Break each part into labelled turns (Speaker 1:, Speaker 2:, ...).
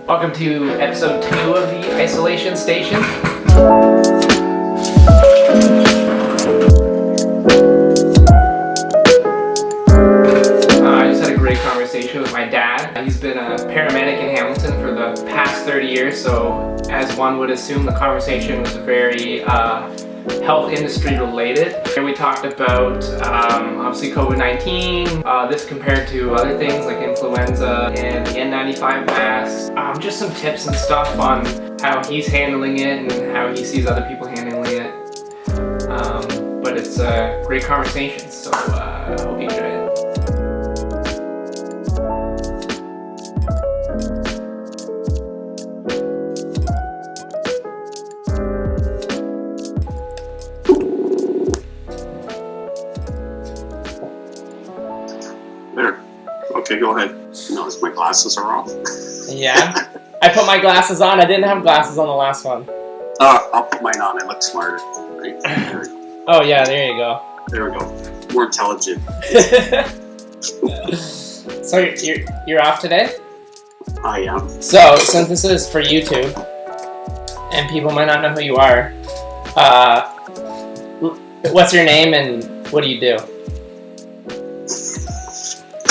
Speaker 1: Welcome to episode 2 of the Isolation Station. I just had a great conversation with my dad. He's been a paramedic in Hamilton for the past 30 years, so as one would assume, the conversation was very health industry related. And we talked about obviously COVID-19, this compared to other things like influenza and the N95 masks. Just some tips and stuff on how he's handling it and how he sees other people handling it. But it's a great conversation, so I hope you enjoy it.
Speaker 2: Okay, go ahead. Notice my glasses are off.
Speaker 1: Yeah. I put my glasses on. I didn't have glasses on the last one.
Speaker 2: I'll put mine on. I look smarter. Right?
Speaker 1: Oh, yeah, there you go.
Speaker 2: There we go. More intelligent.
Speaker 1: So you're off today?
Speaker 2: I am.
Speaker 1: So, since this is for YouTube, and people might not know who you are, what's your name and what do you do?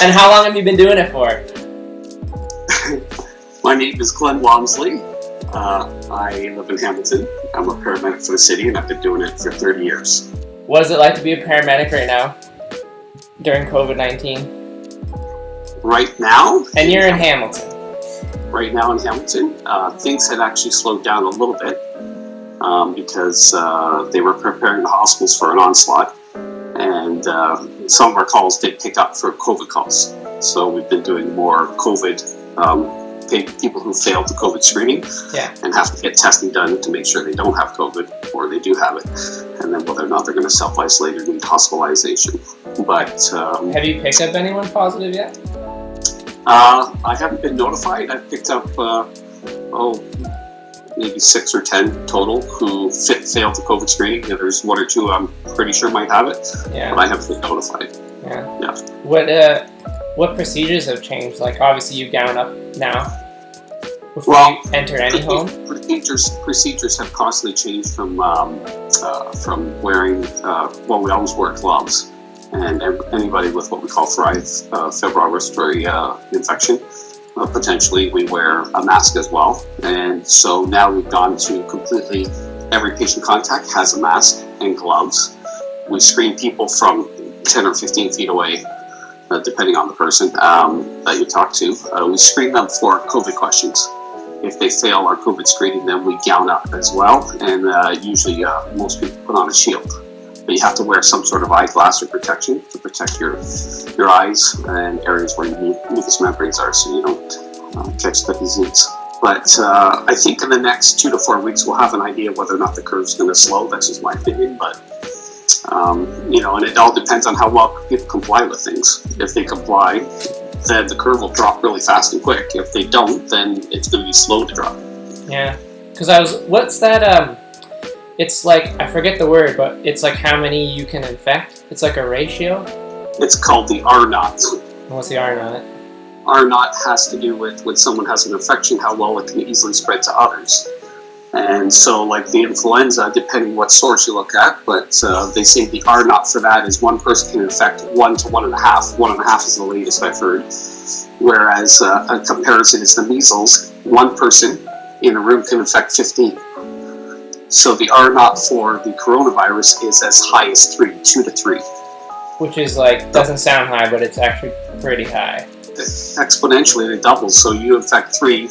Speaker 1: And how long have you been doing it for?
Speaker 2: My name is Glenn Walmsley. I live in Hamilton. I'm a paramedic for the city, and I've been doing it for 30 years.
Speaker 1: What is it like to be a paramedic right now during COVID-19?
Speaker 2: Right now?
Speaker 1: And you're in Hamilton.
Speaker 2: Right now in Hamilton. Things had actually slowed down a little bit because they were preparing the hospitals for an onslaught. And some of our calls did pick up for COVID calls. So we've been doing more COVID, people who failed the COVID screening and have to get testing done to make sure they don't have COVID or they do have it. And then whether or not they're going to self-isolate or need hospitalization. But
Speaker 1: have you picked up anyone positive yet?
Speaker 2: I haven't been notified. I've picked up, maybe 6 or 10 total who failed the COVID screening. There's 1 or 2 I'm pretty sure might have it, but I haven't been notified.
Speaker 1: Yeah. What procedures have changed? Like, obviously you gown up now before you enter any home.
Speaker 2: Procedures have constantly changed from wearing. We always wear gloves, and anybody with what we call febrile respiratory infection. Potentially we wear a mask as well, and so now we've gone to completely every patient contact has a mask and gloves. We screen people from 10 or 15 feet away, depending on the person that you talk to. We screen them for COVID questions. If they fail our COVID screening, then we gown up as well, and usually most people put on a shield. But you have to wear some sort of eyeglass or protection to protect your eyes and areas where your mucous membranes are, so you don't catch the disease. But I think in the next 2 to 4 weeks we'll have an idea whether or not the curve's going to slow. That's just my opinion. But and it all depends on how well people comply with things. If they comply, then the curve will drop really fast and quick. If they don't, then it's going to be slow to drop. Yeah,
Speaker 1: because what's that? It's like, I forget the word, but it's like how many you can infect. It's like a ratio.
Speaker 2: It's called the R0.
Speaker 1: What's the R0?
Speaker 2: R0 has to do with when someone has an infection, how well it can easily spread to others. And so like the influenza, depending what source you look at, but they say the R0 for that is one person can infect 1 to 1.5. 1.5 is the latest I've heard. Whereas a comparison is the measles. One person in a room can infect 15. So the R0 for the coronavirus is as high as 2 to 3.
Speaker 1: Which is like, doesn't sound high, but it's actually pretty high.
Speaker 2: Exponentially, it doubles. So you infect 3,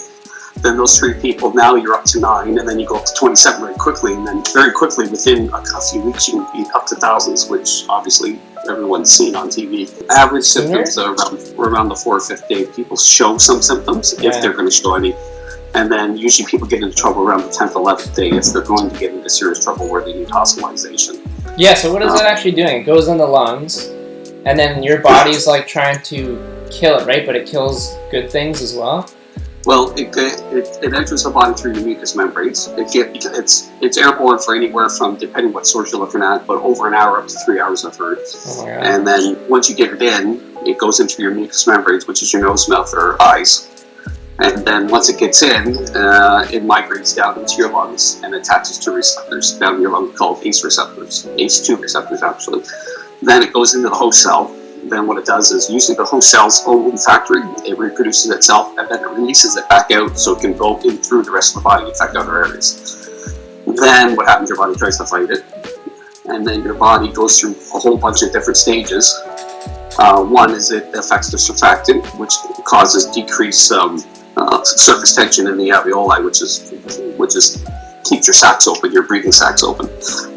Speaker 2: then those 3 people, now you're up to 9, and then you go up to 27 very quickly. And then very quickly, within a few weeks, you can be up to thousands, which obviously everyone's seen on TV. Average symptoms are around the 4th or 5th day. People show some symptoms if they're going to show any. And then usually people get into trouble around the 10th, 11th day if they're going to get into serious trouble where they need hospitalization.
Speaker 1: Yeah, so what is it actually doing? It goes in the lungs, and then your body's like trying to kill it, right? But it kills good things as well?
Speaker 2: Well, it enters the body through your mucous membranes. It's airborne for anywhere from, depending what source you're looking at, but over an hour up to 3 hours, I've heard. Oh, yeah. And then once you get it in, it goes into your mucous membranes, which is your nose, mouth, or eyes. And then once it gets in, it migrates down into your lungs and attaches to receptors down in your lung called ACE receptors, ACE2 receptors actually. Then it goes into the host cell. Then what it does is usually the host cell's own factory, it reproduces itself and then it releases it back out so it can go in through the rest of the body and affect other areas. Then what happens, your body tries to fight it. And then your body goes through a whole bunch of different stages. One is it affects the surfactant, which causes decreased surface tension in the alveoli, which is keeps your sacs open, your breathing sacs open.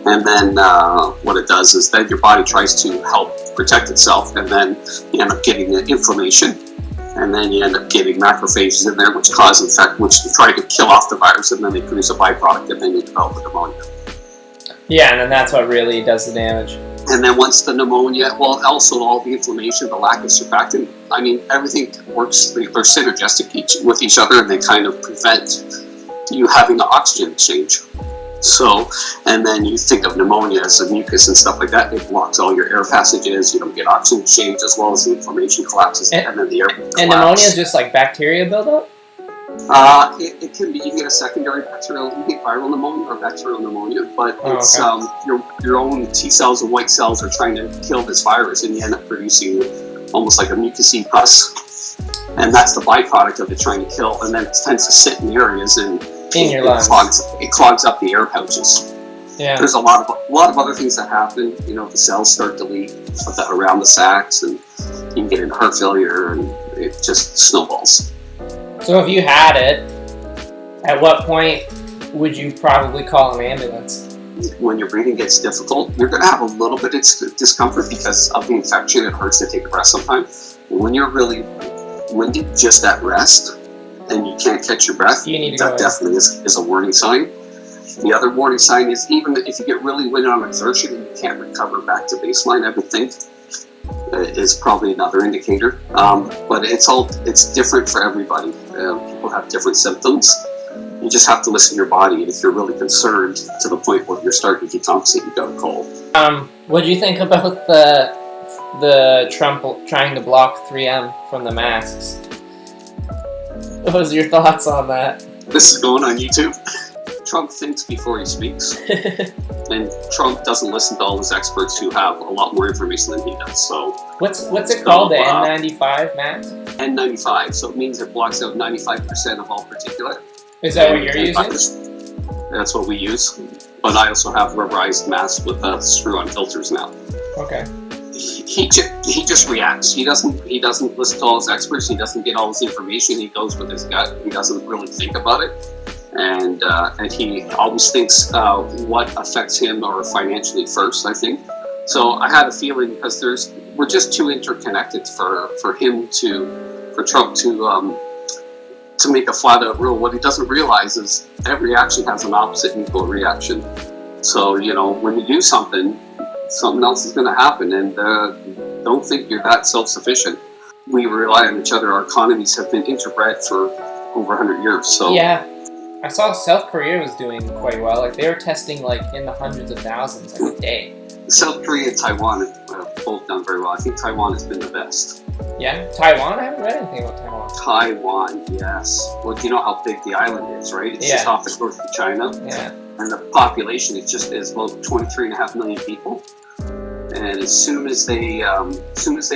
Speaker 2: And then what it does is then your body tries to help protect itself, and then you end up getting inflammation, and then you end up getting macrophages in there, which try to kill off the virus, and then they produce a byproduct, and then you develop a pneumonia.
Speaker 1: Yeah, and then that's what really does the damage.
Speaker 2: And then once the pneumonia, well, also all the inflammation, the lack of surfactant, I mean, everything works, they're synergistic with each other, and they kind of prevent you having the oxygen exchange. So, and then you think of pneumonia as a mucus and stuff like that, it blocks all your air passages, you don't get oxygen exchange, as well as the inflammation collapses, and then the air collapses.
Speaker 1: And pneumonia is just like bacteria buildup?
Speaker 2: It can be, you can get a secondary bacterial, you get viral pneumonia or bacterial pneumonia, but it's your own T cells and white cells are trying to kill this virus, and you end up producing almost like a mucousy pus, and that's the byproduct of it trying to kill, and then it tends to sit in areas and
Speaker 1: in your lungs.
Speaker 2: It clogs up the air pouches. Yeah. There's a lot of other things that happen. You know, the cells start to leak around the sacs, and you can get into heart failure, and it just snowballs.
Speaker 1: So if you had it, at what point would you probably call an ambulance?
Speaker 2: When your breathing gets difficult, you're going to have a little bit of discomfort because of the infection. It hurts to take a breath sometimes. When you're really winded, just at rest, and you can't catch your breath, that definitely is a warning sign. The other warning sign is even if you get really winded on exertion and you can't recover back to baseline, I would think is probably another indicator. But it's different for everybody. People have different symptoms. You just have to listen to your body, and if you're really concerned to the point where you're starting to decompensate, you've got a cold.
Speaker 1: What do you think about the Trump trying to block 3M from the masks? What was your thoughts on that?
Speaker 2: This is going on YouTube. Trump thinks before he speaks, and Trump doesn't listen to all his experts who have a lot more information than he does. So what's
Speaker 1: it called? The N95 mask?
Speaker 2: N95. So it means it blocks out 95% of all particulate.
Speaker 1: Is that what you're using?
Speaker 2: That's what we use. But I also have rubberized masks with screw-on filters now.
Speaker 1: Okay.
Speaker 2: He just reacts. He doesn't listen to all his experts. He doesn't get all his information. He goes with his gut. He doesn't really think about it, and he always thinks what affects him or financially first, I think. So I had a feeling because we're just too interconnected for Trump to make a flat out rule. What he doesn't realize is every action has an opposite and equal reaction. So when you do something else is going to happen, and don't think you're that self-sufficient. We rely on each other. Our economies have been interbred for over 100 years. So
Speaker 1: yeah, I saw South Korea was doing quite well. Like they were testing like in the hundreds of thousands a day.
Speaker 2: South Korea and Taiwan have both done very well. I think Taiwan has been the best.
Speaker 1: Yeah, Taiwan? I haven't read anything about Taiwan.
Speaker 2: Taiwan, yes. Well, you know how big the island is, right? It's just off the coast of China.
Speaker 1: Yeah.
Speaker 2: And the population is about 23.5 million people. And as soon as they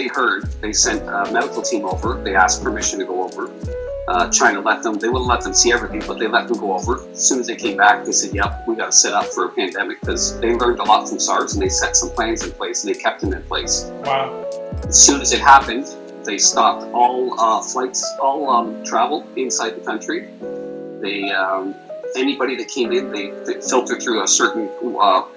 Speaker 2: heard, they sent a medical team over. They asked permission to go over. China they wouldn't let them see everything, but they let them go over. As soon as they came back, they said, yep, we got to set up for a pandemic, because they learned a lot from SARS, and they set some plans in place, and they kept them in place.
Speaker 1: Wow. As
Speaker 2: soon as it happened, they stopped all flights, all travel inside the country. They anybody that came in, they filtered through a certain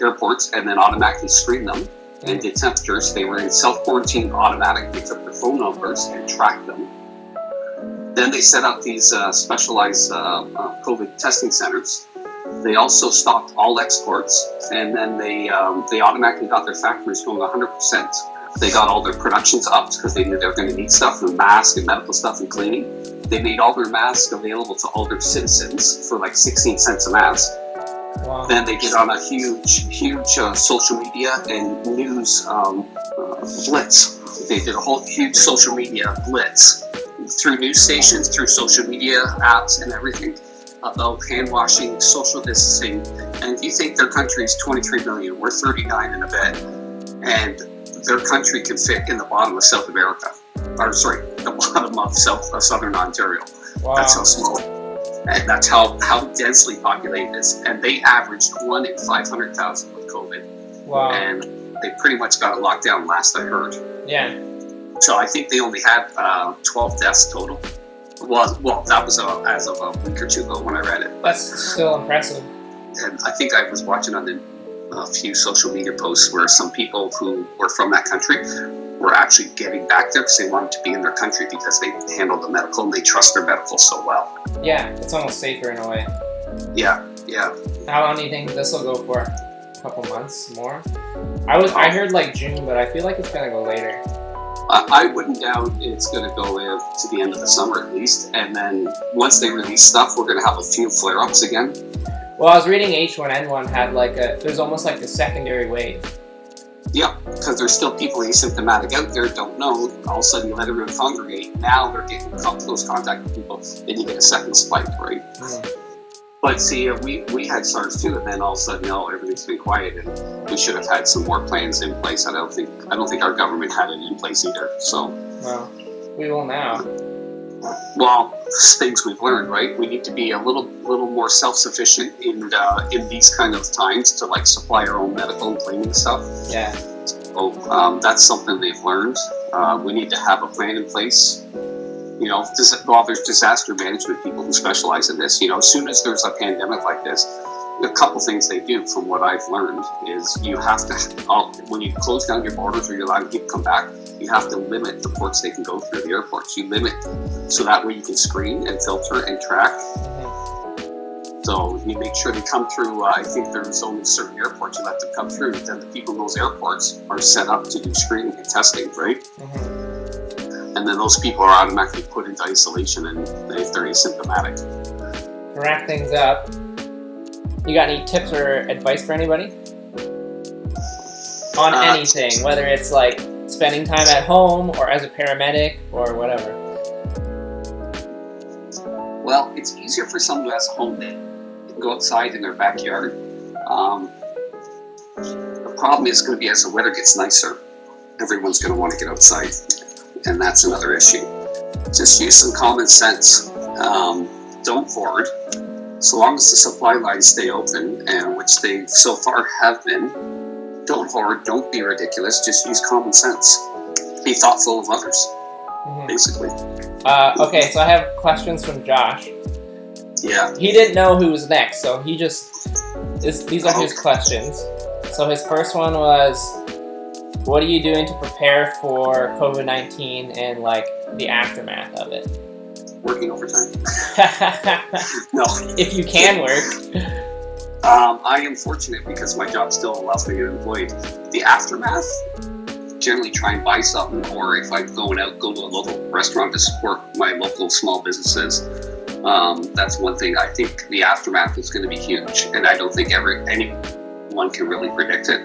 Speaker 2: airports and then automatically screened them and did temperatures. They were in self-quarantine automatic. They took their phone numbers and tracked them. Then they set up these specialized COVID testing centers. They also stopped all exports, and then they automatically got their factories going 100%. They got all their productions up because they knew they were going to need stuff, and masks and medical stuff and cleaning. They made all their masks available to all their citizens for like 16 cents a mask.
Speaker 1: Wow.
Speaker 2: Then they get on a huge social media and news blitz. They did a whole huge social media blitz through news stations, through social media apps and everything, about hand washing, social distancing. And if you think their country is 23 million, we're 39 in a bed, and their country can fit in the bottom of South America, or sorry, the bottom of Southern Ontario.
Speaker 1: Wow.
Speaker 2: That's how small, and that's how densely populated it is. And they averaged 1 in 500,000 with COVID.
Speaker 1: Wow.
Speaker 2: And they pretty much got it locked down last I heard.
Speaker 1: Yeah.
Speaker 2: So I think they only had 12 deaths total. Well, that was as of a week or two ago when I read it.
Speaker 1: That's still impressive.
Speaker 2: And I think I was watching on a few social media posts where some people who were from that country were actually getting back there because they wanted to be in their country because they handled the medical and they trust their medical so well.
Speaker 1: Yeah, it's almost safer in a way.
Speaker 2: Yeah.
Speaker 1: How long do you think this will go for? A couple months more? I heard like June, but I feel like it's gonna go later.
Speaker 2: I wouldn't doubt it's going to go to the end of the summer at least, and then once they release stuff, we're going to have a few flare-ups again.
Speaker 1: Well, I was reading H1N1 had there's almost like a secondary wave.
Speaker 2: Yeah, because there's still people asymptomatic out there, don't know. All of a sudden you let everyone congregate. Now they're getting close contact with people, then you get a second spike, right? Mm-hmm. But see, we had SARS too, and then all of a sudden, everything's been quiet, and we should have had some more plans in place. I don't think our government had it in place either. So,
Speaker 1: well, we will now.
Speaker 2: Well, things we've learned, right? We need to be a little more self-sufficient in these kind of times to like supply our own medical and cleaning stuff.
Speaker 1: Yeah.
Speaker 2: So that's something they've learned. We need to have a plan in place. There's disaster management people who specialize in this. As soon as there's a pandemic like this, a couple things they do, from what I've learned, is you have to, when you close down your borders or you allow people to come back, you have to limit the ports they can go through, the airports. You limit, so that way you can screen and filter and track. So you make sure they come through, I think there's only certain airports you let them come through, then the people in those airports are set up to do screening and testing, right? Mm-hmm. And then those people are automatically put into isolation and if they're asymptomatic.
Speaker 1: To wrap things up, you got any tips or advice for anybody? On anything, whether it's like spending time at home or as a paramedic or whatever.
Speaker 2: Well, it's easier for someone who has a home to go outside in their backyard. The problem is going to be as the weather gets nicer, everyone's going to want to get outside. And that's another issue. Just use some common sense. Don't hoard. So long as the supply lines stay open, and which they so far have been, don't hoard, don't be ridiculous, just use common sense. Be thoughtful of others, basically.
Speaker 1: Okay, so I have questions from Josh.
Speaker 2: Yeah.
Speaker 1: He didn't know who was next, so these are his questions. So his first one was, what are you doing to prepare for COVID-19 and like the aftermath of it?
Speaker 2: Working overtime. No.
Speaker 1: If you can work.
Speaker 2: I am fortunate because my job still allows me to get employed. The aftermath, generally try and buy something, or if I'm going out, go to a local restaurant to support my local small businesses. That's one thing. I think the aftermath is going to be huge, and I don't think anyone can really predict it.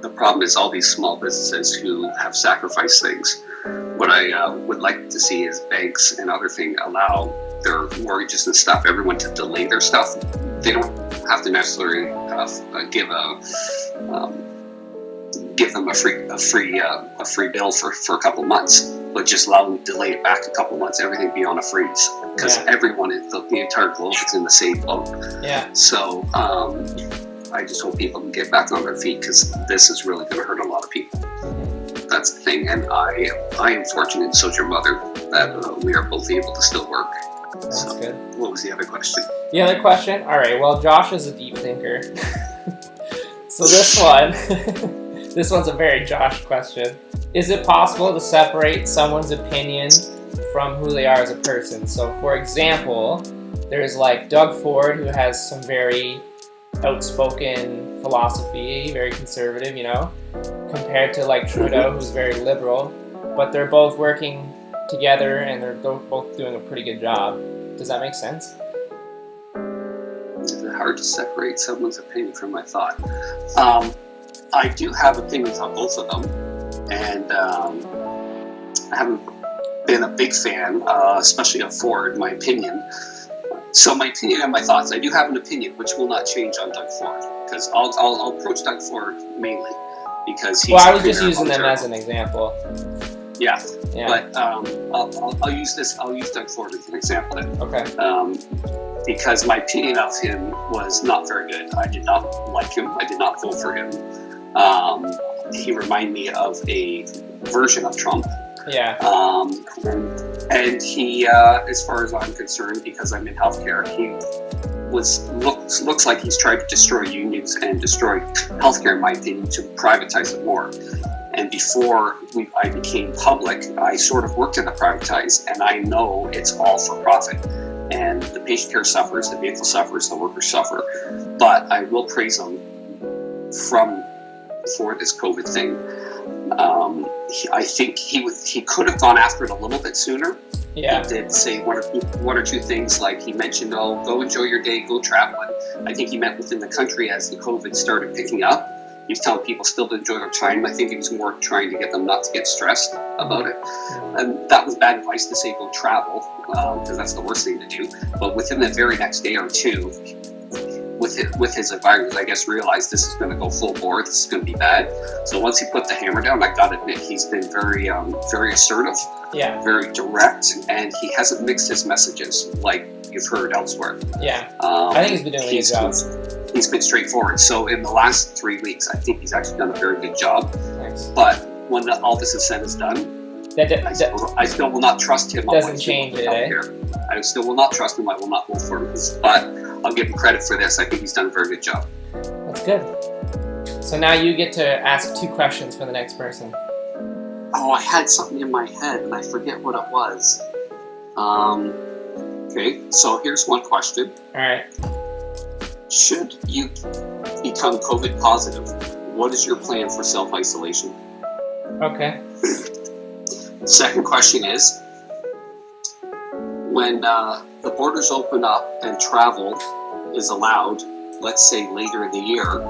Speaker 2: The problem is all these small businesses who have sacrificed things. What I would like to see is banks and other things allow their mortgages and stuff, everyone to delay their stuff. They don't have to necessarily give them a free bill for a couple months, but just allow them to delay it back a couple months. Everything be on a freeze because everyone in the entire globe is in the same boat. Yeah. So I just hope people can get back on their feet because this is really going to hurt a lot of people. That's the thing, and I am fortunate, and so is your mother, that we are both able to still work.
Speaker 1: That's good.
Speaker 2: What was the other question?
Speaker 1: The other question? All right, well, Josh is a deep thinker. So this one's a very Josh question. Is it possible to separate someone's opinion from who they are as a person? So, for example, there's like Doug Ford, who has some very outspoken philosophy, very conservative, compared to like Trudeau, who's very liberal, but they're both working together and they're both doing a pretty good job. Does that make sense?
Speaker 2: Is it hard to separate someone's opinion from my thought? I do have opinions on both of them, and I haven't been a big fan, especially of Ford, my opinion. So my opinion and my thoughts, I do have an opinion which will not change on Doug Ford, because I'll approach Doug Ford mainly because he's.
Speaker 1: Well, I was just using them as an example.
Speaker 2: Yeah. But I'll use Doug Ford as an example then.
Speaker 1: Okay.
Speaker 2: Because my opinion of him was not very good. I did not like him. I did not vote for him. He reminded me of a version of Trump.
Speaker 1: Yeah.
Speaker 2: And he, as far as I'm concerned, because I'm in healthcare, he looks like he's tried to destroy unions and destroy healthcare, in my opinion, to privatize it more. And before I became public, I sort of worked in the privatized, and I know it's all for profit. And the patient care suffers, the vehicle suffers, the workers suffer. But I will praise him for this COVID thing. I think he could have gone after it a little bit sooner.
Speaker 1: Yeah.
Speaker 2: He did say one or two things, like he mentioned, "Oh, go enjoy your day, go traveling." I think he meant within the country as the COVID started picking up. He was telling people still to enjoy their time. I think he was more trying to get them not to get stressed about it. And that was bad advice to say go travel, because that's the worst thing to do. But within the very next day or two, with his advisors, I guess, realized this is going to go full bore. This is going to be bad. So once he put the hammer down, I got to admit, he's been very assertive, very direct, and he hasn't mixed his messages like you've heard elsewhere.
Speaker 1: Yeah, I think he's been doing a good job.
Speaker 2: He's been straightforward. So in the last 3 weeks, I think he's actually done a very good job.
Speaker 1: Thanks.
Speaker 2: But when all this is said and done, I still will not trust him.
Speaker 1: Doesn't change it, eh?
Speaker 2: I still will not trust him. I will not vote for him. But I'll give him credit for this. I think he's done a very good job.
Speaker 1: That's good. So now you get to ask 2 questions for the next person.
Speaker 2: Oh, I had something in my head and I forget what it was. Okay, so here's one question.
Speaker 1: All right.
Speaker 2: Should you become COVID positive, what is your plan for self-isolation?
Speaker 1: Okay.
Speaker 2: Second question is, when the borders open up and travel is allowed, let's say later in the year,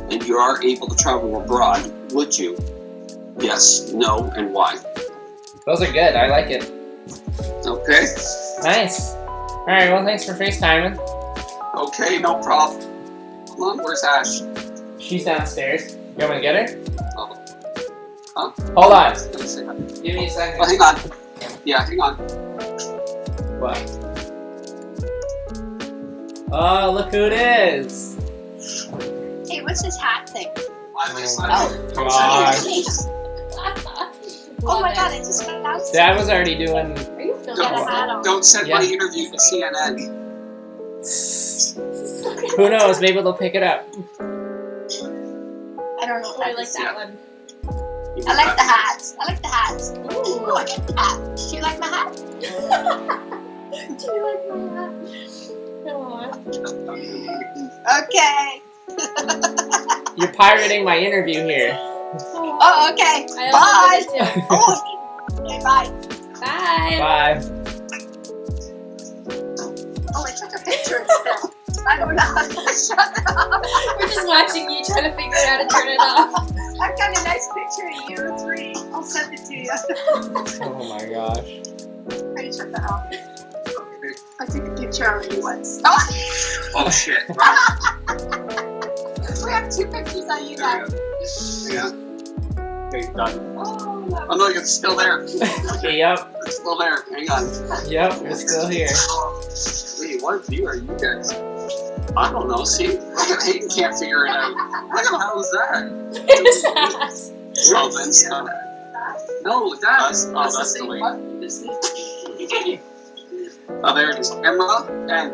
Speaker 2: and you are able to travel abroad, would you? Yes, no, and why?
Speaker 1: Those are good. I like it.
Speaker 2: Okay.
Speaker 1: Nice. All right. Well, thanks for FaceTiming.
Speaker 2: Okay, no problem. Hold on, where's Ash?
Speaker 1: She's downstairs. You want me to get her?
Speaker 2: Oh. Huh?
Speaker 1: Hold on.
Speaker 2: Give
Speaker 1: Give me a second.
Speaker 2: Oh, hang on. Yeah, hang on.
Speaker 1: What? Oh, look who it is.
Speaker 3: Hey, what's this hat thing?
Speaker 1: Oh, gosh.
Speaker 3: Oh my god, I just got out.
Speaker 1: Dad was already doing...
Speaker 3: Are you filming a hat on?
Speaker 2: Don't send my interview to CNN.
Speaker 1: Who knows? Maybe they'll pick it up.
Speaker 3: I don't know.
Speaker 4: I like that one.
Speaker 3: I like the hats. I like the hats. Ooh, I like the hat. Do you like my hat?
Speaker 4: Do you like my hat?
Speaker 3: Okay.
Speaker 1: You're pirating my interview here.
Speaker 3: Oh, okay.
Speaker 4: I
Speaker 3: Bye.
Speaker 4: also did it too.
Speaker 3: Oh, okay, bye.
Speaker 4: Bye.
Speaker 1: Bye.
Speaker 3: Oh, I took a picture instead. I don't know how to shut it off.
Speaker 4: We're just watching you trying to figure out how to turn it off.
Speaker 3: I've got a nice picture of you three. I'll send it to you.
Speaker 1: Oh my gosh.
Speaker 3: How do you shut that off? I took a picture of you once.
Speaker 2: Oh shit.
Speaker 3: We have 2 pictures of you guys.
Speaker 2: Yeah. Okay, done.
Speaker 3: Oh, no.
Speaker 2: Oh no, it's still there.
Speaker 1: Okay, yep.
Speaker 2: It's still there. Hang on.
Speaker 1: Yep, we're still here.
Speaker 2: Wait, what view are you guys? I don't know. See, look at Hayden can't figure it out. What the hell is that?
Speaker 4: Who's that?
Speaker 2: Oh, that's no, that's the
Speaker 3: same
Speaker 2: link.
Speaker 3: button.
Speaker 2: Oh, there it is. Emma and